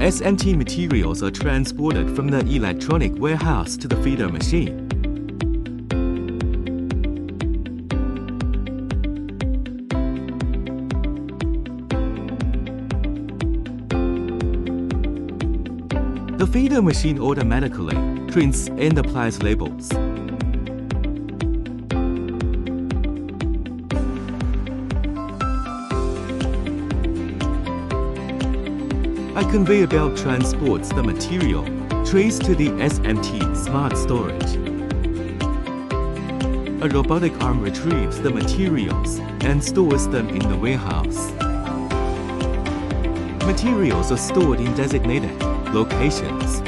SMT materials are transported from the electronic warehouse to the feeder machine. The feeder machine automatically prints and applies labels. A conveyor belt transports the material trays to the SMT smart storage. A robotic arm retrieves the materials and stores them in the warehouse. Materials are stored in designated locations.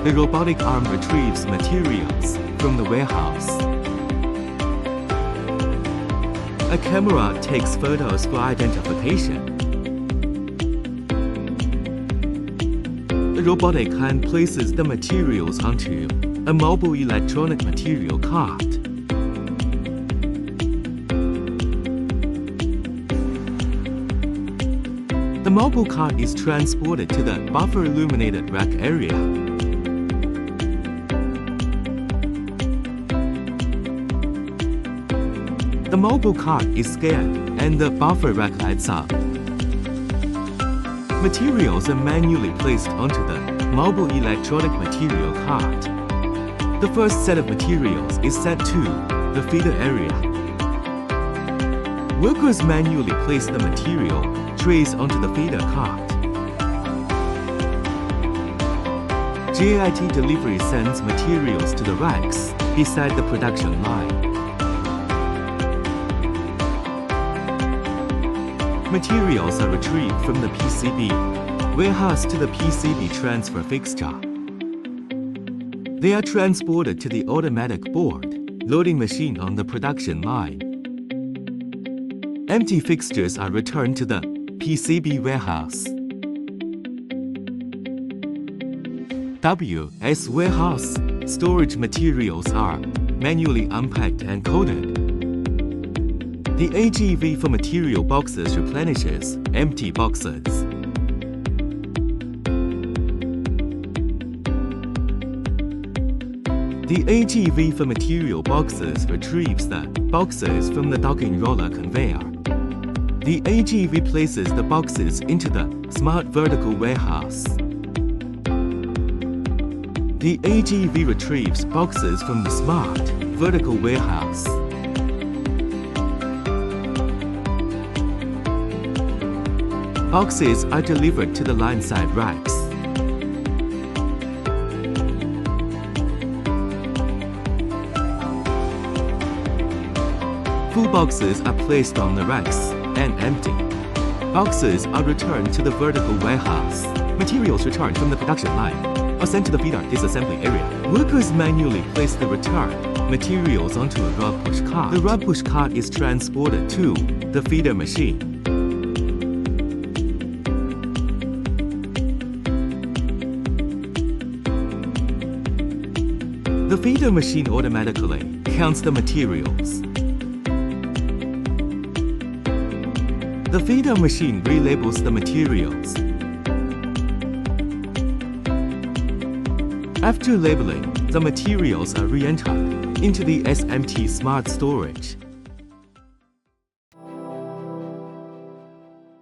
The robotic arm retrieves materials from the warehouse. A camera takes photos for identification. The robotic hand places the materials onto a mobile electronic material cart. The mobile cart is transported to the buffer illuminated rack area. The mobile cart is scanned and the buffer rack lights up. Materials are manually placed onto the mobile electronic material cart. The first set of materials is sent to the feeder area. Workers manually place the material trays onto the feeder cart. JIT delivery sends materials to the racks beside the production line. Materials are retrieved from the PCB warehouse to the PCB transfer fixture. They are transported to the automatic board loading machine on the production line. Empty fixtures are returned to the PCB warehouse. WS warehouse storage materials are manually unpacked and coded. The AGV for material boxes replenishes empty boxes. The AGV for material boxes retrieves the boxes from the docking roller conveyor. The AGV places the boxes into the smart vertical warehouse. The AGV retrieves boxes from the smart vertical warehouse. Boxes are delivered to the line-side racks. Full boxes are placed on the racks and empty. Boxes are returned to the vertical warehouse. Materials returned from the production line are sent to the feeder disassembly area. Workers manually place the returned materials onto a rub push cart. The rub push cart is transported to the feeder machine. The feeder machine automatically counts the materials. The feeder machine relabels the materials. After labeling, the materials are re-entered into the SMT smart storage.